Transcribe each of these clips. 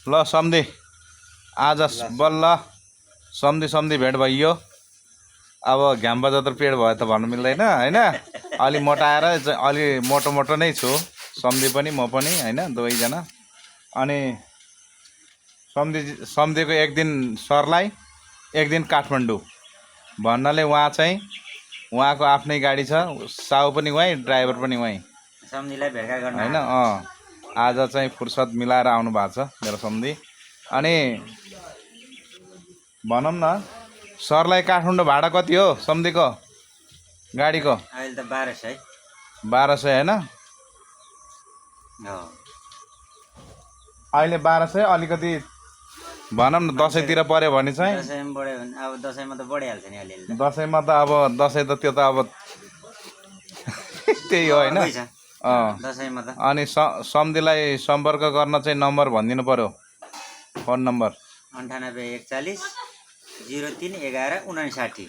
ल सम्धी आज बल्ल सम्धी भेट भइयो। अब घाम बजा त पेट भयो त भन्नु मिल्दैन हैन। अलि मोटाएर अलि मोटो नै छु, सम्धी पनि म पनि हैन, दुवैजना। अनि सम्धीको एक दिन सरलाई एक दिन काठमाडौँ भन्नाले उहाँको आफ्नै गाडी छ, साउ पनि वहीँ, ड्राइभर पनि वहीँ, सम्धीलाई भेटघाट गर्न हैन। आज चाहिँ फुर्सद मिलाएर आउनु भएको छ मेरो सम्धी। अनि भनौँ न सरलाई काठमाडौँ भाडा कति हो सम्धीको गाडीको? अहिले त 1200 हैन, अहिले 1200। अलिकति भनौँ न दसैँतिर पर्यो भने चाहिँ दसैँमा बढ्यो भने अब दसैँमा त बढिहाल्छ नि अलिअलि। दसैँमा त अब दसैँ त त्यो त अब त्यही हो हैन। दसैँमा त अनि सम्धीलाई सम्पर्क गर्न चाहिँ नम्बर भनिदिनु पर्यो, फोन नम्बर 9841 03 11 59।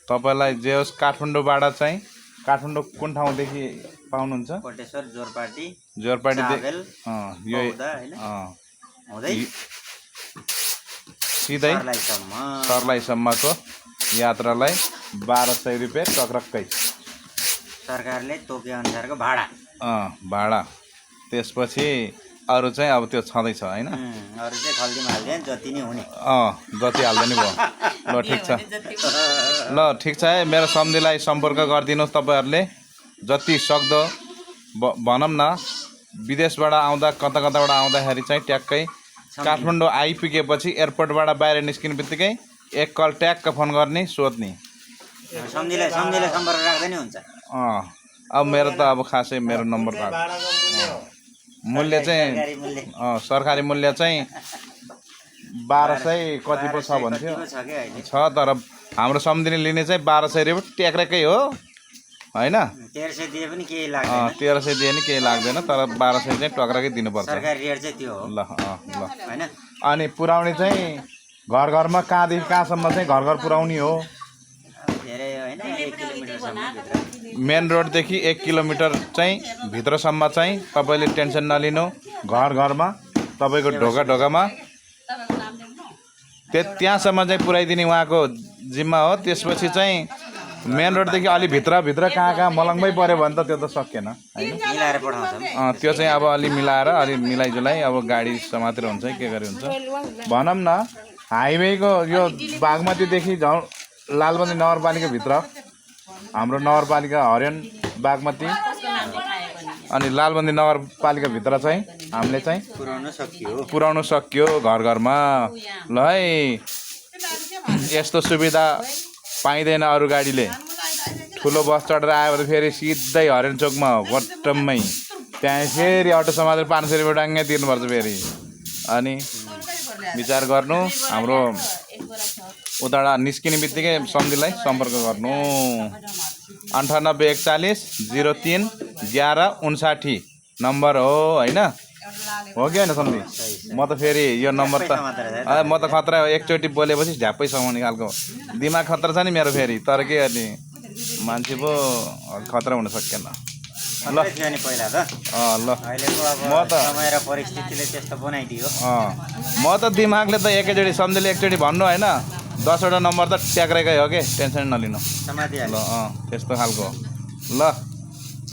तपाईलाई जे होस् काठमाडौँबाट चाहिँ, काठमाडौँ कुन ठाउँदेखि पाउनुहुन्छ? कोटेश्वर जोरपाटी यो हुँदै सिधै सर्लाहीसम्मको यात्रालाई 1200 रुपियाँ टक्रक्कै सरकारले तोके अनुसारको भाडा। त्यसपछि अरू चाहिँ अब त्यो छँदैछ हैन। अरू चाहिँ खल्तीमा हाल्दैन, जति नै हुने जति हाल्दा नि भयो। ल ठिक छ, ल ठिक छ है। मेरो सम्धीलाई सम्पर्क गरिदिनुहोस् तपाईहरुले जति सक्दो। भनौँ न विदेशबाट आउँदा कताबाट आउँदाखेरि चाहिँ ट्याक्कै काठमाडौँ आइपुगेपछि एयरपोर्टबाट बाहिर निस्किने बित्तिकै एक कल ट्याक्क फोन गर्ने, सोध्ने। सम्धीलाई सम्पर्क राख्दै नि हुन्छ। अब मेरो त अब खासै मेरो नम्बर मूल्य चाहिँ सरकारी मूल्य चाहिँ 1200 कति पो छ भन्थ्यो, छ। तर हाम्रो सम्धिले लिने चाहिँ 1200 रुपियाँ ट्याक्रेकै हो हैन। 1300 दिए पनि केही लाग्दैन, 1300 दिए नि केही लाग्दैन, तर 1200 चाहिँ टक्राकै दिनुपर्छ। सरकारी रेट चाहिँ त्यो हो। ल हैन। अनि पुर्याउने चाहिँ घरमा कहाँदेखि कहाँसम्म चाहिँ घर पुर्याउने हो? धेरै हैन, 1 किलोमिटरसम्म भित्र। मेन रोडदेखि 1 किलोमिटर चाहिँ भित्रसम्म चाहिँ तपाईले टेन्सन नलिनु। घरमा तपाईको ढोकामा त्यहाँसम्म चाहिँ पुर्याइदिने उहाँको जिम्मा हो। त्यसपछि चाहिँ मेन रोडदेखि अलि भित्र कहाँ मलङमै पर्यो भने त त्यो त सकिएन हैन, मिलाएर पठाउँछौँ। त्यो चाहिँ अब अलि मिलाएर अलि मिलाइजुलाई अब गाडी समातेर हुन्छ के गरी हुन्छ। भनौँ न हाइवेको यो बागमतीदेखि लालबन्दी नगरपालिका भित्र, हाम्रो नगरपालिका हरियन बागमती अनि लालबन्दी नगरपालिका भित्र चाहिँ हामीले चाहिँ पुर्याउन सकियो घरमा। ल है, यस्तो सुविधा पाइँदैन अरू गाडीले। ठुलो बस चढेर आयो भने फेरि सिधै हरियन चोकमा गट्टममै, त्यहाँ फेरि अटो समातेर 500 रुपियाँ डाङ्गै तिर्नुपर्छ फेरि। अनि विचार गर्नु, हाम्रो उताबाट निस्किने बित्तिकै सम्धीलाई सम्पर्क गर्नु। 9841 03 11 59 नम्बर हो हैन। हो कि होइन सम्धी? म त फेरि यो नम्बर त म त खतरा एकचोटि बोलेपछि झ्याप्पै समाउने खालको दिमाग खतरा छ नि मेरो फेरि। तर के गर्ने, मान्छे पो खतरा हुन सकेन। ल पहिला त ल म त समय र परिस्थितिले त्यस्तो बनाइदियो। म त दिमागले त एकैचोटि सम्धीले एकचोटि भन्नु हैन, 10 वटा नम्बर त ट्याक्रेकै हो के, टेन्सन नलिनु। ल त्यस्तो खालको। ल